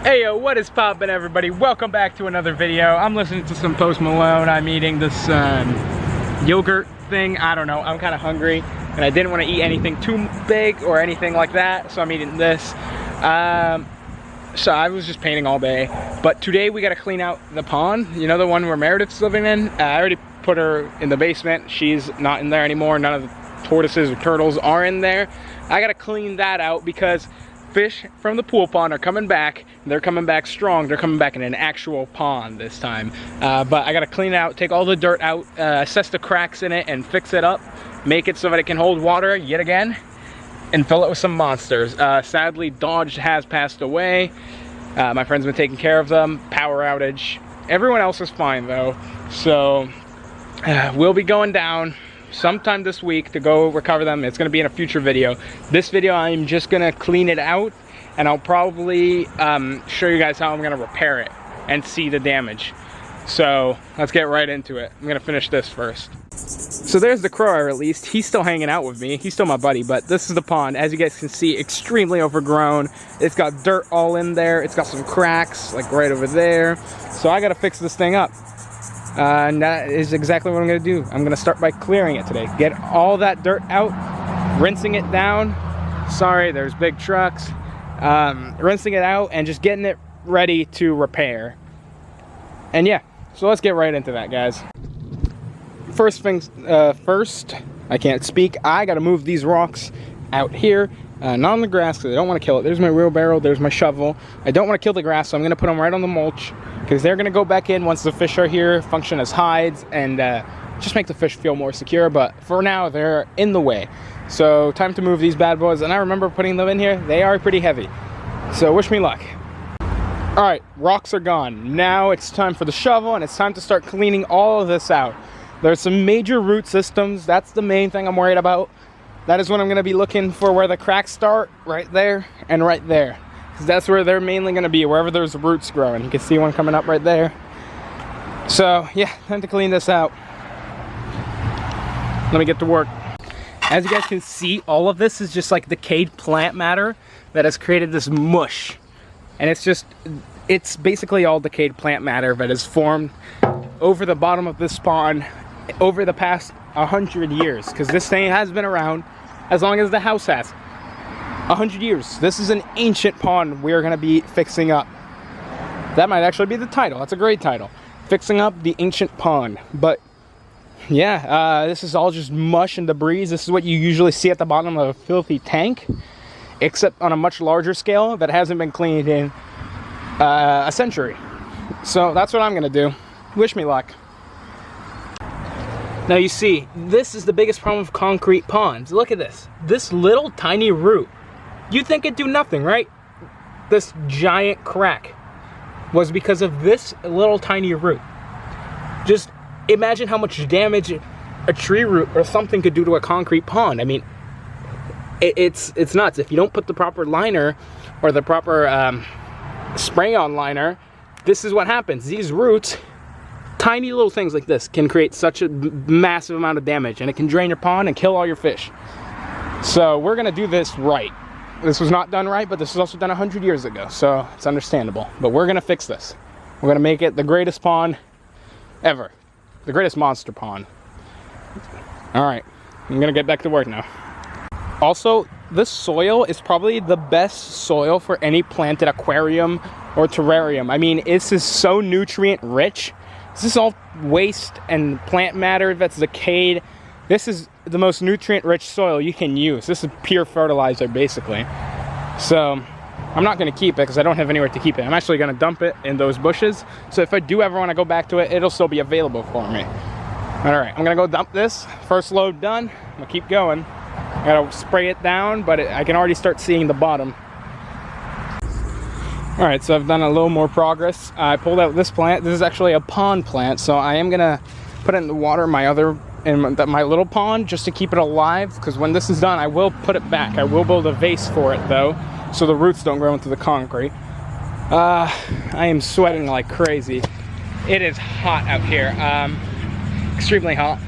Hey yo, what is poppin' everybody? Welcome back to another video. I'm listening to some Post Malone. I'm eating this yogurt thing. I don't know, I'm kind of hungry and I didn't want to eat anything too big or anything like that, so I'm eating this. So I was just painting all day, but today we got to clean out the pond. You know, the one where Meredith's living in? I already put her in the basement. She's not in there anymore. None of the tortoises or turtles are in there. I got to clean that out because fish from the pool pond are coming back. They're coming back strong. They're coming back in an actual pond this time. But I gotta clean it out, take all the dirt out, assess the cracks in it and fix it up, make it so that it can hold water yet again, and fill it with some monsters. Sadly, Dodge has passed away. My friend's been taking care of them. Power outage. Everyone else is fine though. So we'll be going down sometime this week to go recover them. It's going to be in a future video. This video I'm just going to clean it out and I'll probably show you guys how I'm going to repair it and see the damage. So let's get right into it. I'm going to finish this first. So there's the crow I released. He's still hanging out with me. He's still my buddy, but this is the pond. As you guys can see, extremely overgrown. It's got dirt all in there. It's got some cracks like right over there. So I got to fix this thing up. And that is exactly what I'm going to do. I'm going to start by clearing it today. Get all that dirt out, rinsing it down. Sorry, there's big trucks. Rinsing it out and just getting it ready to repair. And yeah, so let's get right into that, guys. First things first, I can't speak. I got to move these rocks out here. Not on the grass because I don't want to kill it. There's my wheelbarrow, there's my shovel. I don't want to kill the grass, so I'm going to put them right on the mulch because they're going to go back in once the fish are here, function as hides, and just make the fish feel more secure. But for now, they're in the way. So time to move these bad boys. And I remember putting them in here. They are pretty heavy. So wish me luck. All right, rocks are gone. Now it's time for the shovel and it's time to start cleaning all of this out. There's some major root systems. That's the main thing I'm worried about. That is what I'm going to be looking for, where the cracks start, right there and right there. Because that's where they're mainly going to be, wherever there's roots growing. You can see one coming up right there. So yeah, time to clean this out. Let me get to work. As you guys can see, all of this is just like decayed plant matter that has created this mush. And it's basically all decayed plant matter that has formed over the bottom of this pond over the past 100 years, because this thing has been around as long as the house has. 100 years. This is an ancient pond we're going to be fixing up. That might actually be the title. That's a great title. Fixing up the ancient pond. But yeah, this is all just mush and debris. This is what you usually see at the bottom of a filthy tank, except on a much larger scale that hasn't been cleaned in a century. So that's what I'm going to do. Wish me luck. Now you see, this is the biggest problem with concrete ponds. Look at this. This little tiny root. You'd think it'd do nothing, right? This giant crack was because of this little tiny root. Just imagine how much damage a tree root or something could do to a concrete pond. I mean, it's nuts. If you don't put the proper liner or the proper spray-on liner, this is what happens. These roots, tiny little things like this, can create such a massive amount of damage, and it can drain your pond and kill all your fish. So we're gonna do this right. This was not done right, but this was also done 100 years ago, so it's understandable. But we're gonna fix this. We're gonna make it the greatest pond ever. The greatest monster pond. All right, I'm gonna get back to work now. Also, this soil is probably the best soil for any planted aquarium or terrarium. I mean, this is so nutrient rich. This is all waste and plant matter that's decayed. This is the most nutrient-rich soil you can use. This is pure fertilizer, basically. So I'm not going to keep it because I don't have anywhere to keep it. I'm actually going to dump it in those bushes. So if I do ever want to go back to it, it'll still be available for me. All right, I'm going to go dump this. First load done. I'm going to keep going. I got to spray it down, but I can already start seeing the bottom. All right, so I've done a little more progress. I pulled out this plant. This is actually a pond plant, so I am gonna put it in the water in my little pond just to keep it alive, because when this is done, I will put it back. I will build a vase for it though, so the roots don't grow into the concrete. I am sweating like crazy. It is hot out here, extremely hot,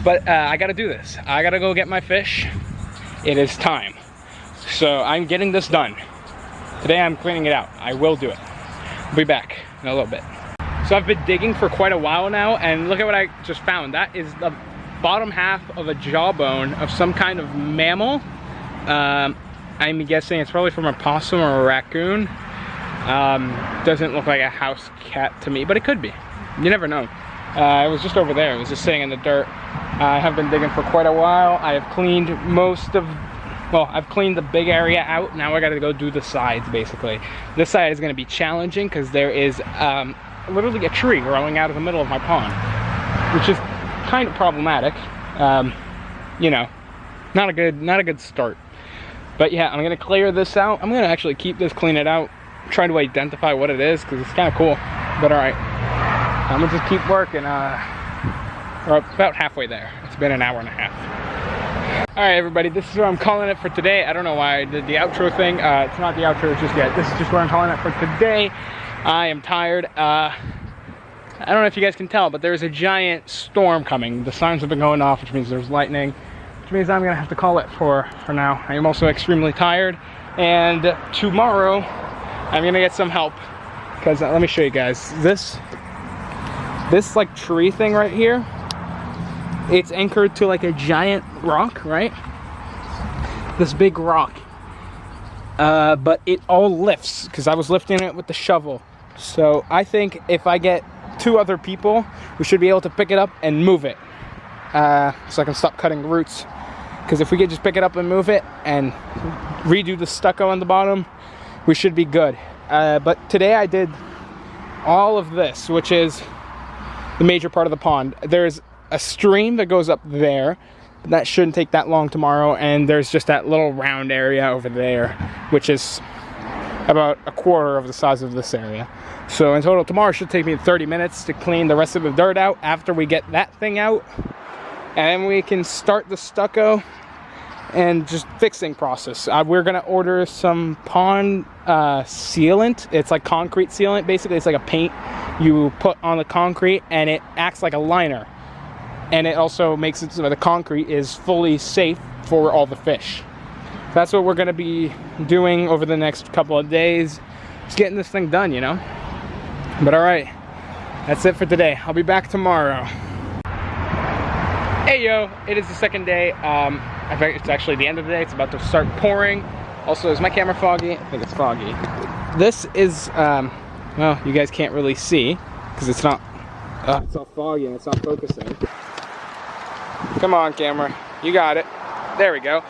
but I gotta do this. I gotta go get my fish. It is time. So I'm getting this done. Today I'm cleaning it out. I will do it. I'll be back in a little bit. So I've been digging for quite a while now, and look at what I just found. That is the bottom half of a jawbone of some kind of mammal. I'm guessing it's probably from a possum or a raccoon. Doesn't look like a house cat to me, but it could be. You never know. It was just over there. It was just sitting in the dirt. I have been digging for quite a while. I have cleaned I've cleaned the big area out. Now I gotta go do the sides, basically. This side is gonna be challenging because there is literally a tree growing out of the middle of my pond, which is kind of problematic. You know, not a good start. But yeah, I'm gonna clear this out. I'm gonna actually keep this, clean it out, try to identify what it is because it's kind of cool. But all right, I'm gonna just keep working. We're about halfway there. It's been an hour and a half. All right, everybody, this is what I'm calling it for today. I don't know why I did the outro thing. It's not the outro just yet. This is just what I'm calling it for today. I am tired. I don't know if you guys can tell, but there's a giant storm coming. The signs have been going off, which means there's lightning, which means I'm gonna have to call it for now. I am also extremely tired, and tomorrow I'm gonna get some help because let me show you guys this like tree thing right here. It's anchored to like a giant rock, right? This big rock. But it all lifts because I was lifting it with the shovel. So I think if I get 2 other people, we should be able to pick it up and move it. So I can stop cutting roots. Because if we could just pick it up and move it and redo the stucco on the bottom, we should be good. But today I did all of this, which is the major part of the pond. There's a stream that goes up there. That shouldn't take that long tomorrow, and there's just that little round area over there, which is about a quarter of the size of this area. So in total tomorrow should take me 30 minutes to clean the rest of the dirt out after we get that thing out, and then we can start the stucco and just fixing process. We're gonna order some pond sealant. It's like concrete sealant. Basically, it's like a paint you put on the concrete and it acts like a liner. And it also makes it so that the concrete is fully safe for all the fish. That's what we're gonna be doing over the next couple of days. Just getting this thing done, you know? But all right, that's it for today. I'll be back tomorrow. Hey yo, it is the second day. It's actually the end of the day. It's about to start pouring. Also, is my camera foggy? I think it's foggy. This is, well, you guys can't really see because it's not, it's all foggy and it's not focusing. Come on, camera. You got it. There we go.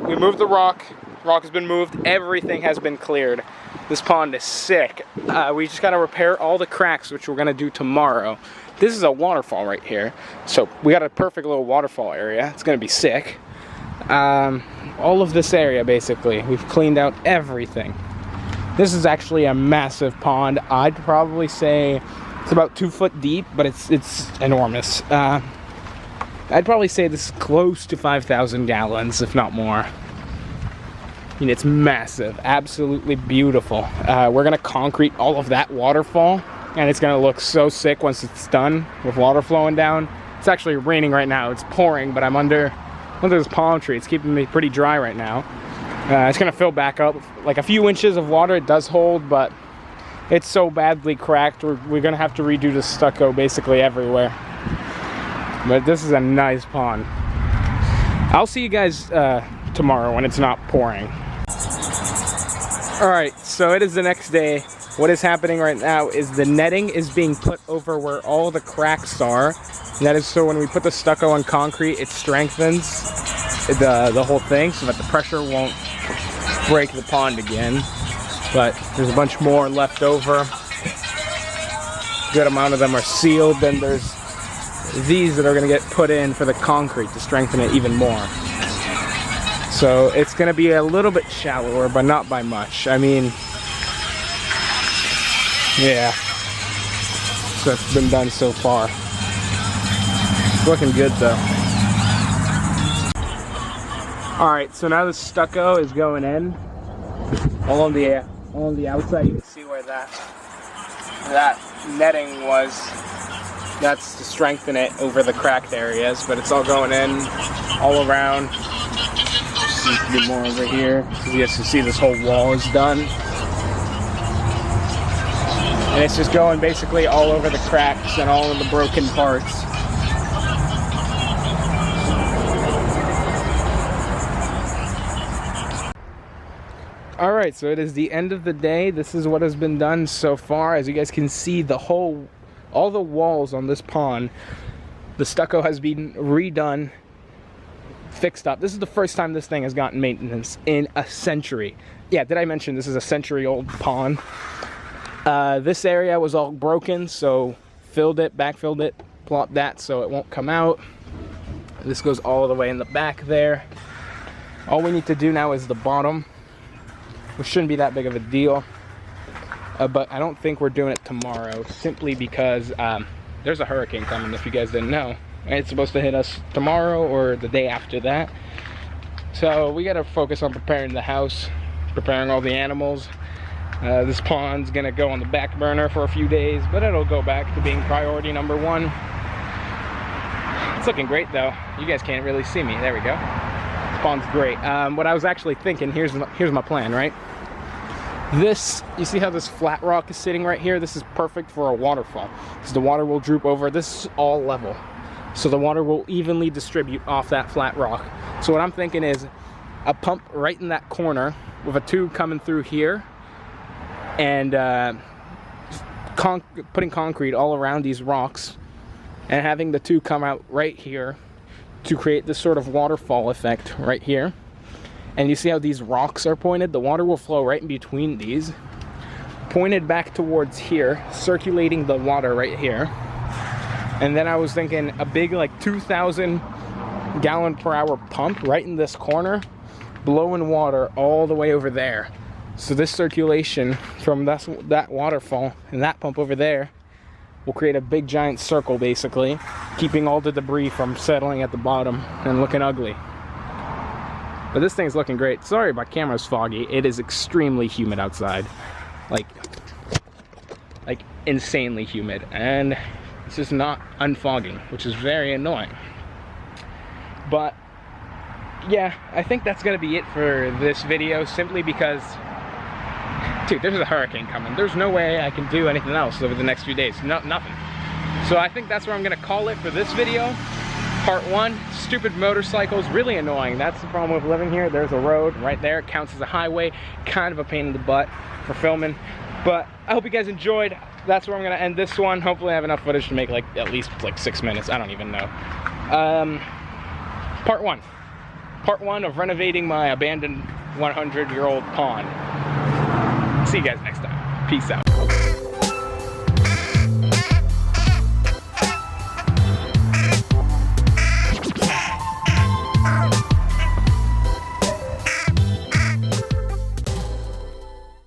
We moved the rock. Rock has been moved. Everything has been cleared. This pond is sick. We just got to repair all the cracks, which we're going to do tomorrow. This is a waterfall right here. So we got a perfect little waterfall area. It's going to be sick. All of this area, basically. We've cleaned out everything. This is actually a massive pond. I'd probably say it's about 2 foot deep, but it's enormous. I'd probably say this is close to 5,000 gallons, if not more. I mean, it's massive, absolutely beautiful. We're gonna concrete all of that waterfall, and it's gonna look so sick once it's done with water flowing down. It's actually raining right now. It's pouring, but I'm under this palm tree. It's keeping me pretty dry right now. It's gonna fill back up. Like a few inches of water it does hold, but it's so badly cracked. We're gonna have to redo the stucco basically everywhere. But this is a nice pond. I'll see you guys tomorrow when it's not pouring. All right, so it is the next day. What is happening right now is the netting is being put over where all the cracks are. And that is so when we put the stucco on concrete, it strengthens the whole thing so that the pressure won't break the pond again. But there's a bunch more left over. A good amount of them are sealed. Then there's these that are going to get put in for the concrete to strengthen it even more. So it's going to be a little bit shallower, but not by much. I mean, yeah. So it's been done so far. It's looking good though. Alright, so now the stucco is going in. All on the outside, you can see where that netting was. That's to strengthen it over the cracked areas, but it's all going in all around. Just a bit more over here. So you guys can see this whole wall is done. And it's just going basically all over the cracks and all of the broken parts. All right, so it is the end of the day. This is what has been done so far. As you guys can see, all the walls on this pond, the stucco has been redone, fixed up. This is the first time this thing has gotten maintenance in a century. Yeah, did I mention this is a century-old pond? This area was all broken, so filled it, backfilled it, plopped that so it won't come out. This goes all the way in the back there. All we need to do now is the bottom, which shouldn't be that big of a deal. But I don't think we're doing it tomorrow, simply because there's a hurricane coming, if you guys didn't know. And it's supposed to hit us tomorrow or the day after that. So we gotta focus on preparing the house, preparing all the animals. This pond's gonna go on the back burner for a few days, but it'll go back to being priority number one. It's looking great though. You guys can't really see me. There we go. This pond's great. What I was actually thinking, here's my plan, right? This, you see how this flat rock is sitting right here? This is perfect for a waterfall, because the water will droop over. This is all level, so the water will evenly distribute off that flat rock. So what I'm thinking is a pump right in that corner with a tube coming through here, and putting concrete all around these rocks, and having the tube come out right here to create this sort of waterfall effect right here. And you see how these rocks are pointed? The water will flow right in between these, pointed back towards here, circulating the water right here. And then I was thinking a big, like, 2,000 gallon per hour pump right in this corner, blowing water all the way over there. So this circulation from that waterfall and that pump over there will create a big giant circle, basically, keeping all the debris from settling at the bottom and looking ugly. But this thing's looking great. Sorry, my camera's foggy. It is extremely humid outside. Like insanely humid. And it's just not unfogging, which is very annoying. But yeah, I think that's gonna be it for this video, simply because, dude, there's a hurricane coming. There's no way I can do anything else over the next few days. Nothing. So I think that's where I'm gonna call it for this video. Part 1, stupid motorcycles, really annoying. That's the problem with living here. There's a road right there. It counts as a highway. Kind of a pain in the butt for filming. But I hope you guys enjoyed. That's where I'm gonna end this one. Hopefully I have enough footage to make like at least like 6 minutes. I don't even know. Part 1. Part 1 of renovating my abandoned 100-year-old pond. See you guys next time. Peace out.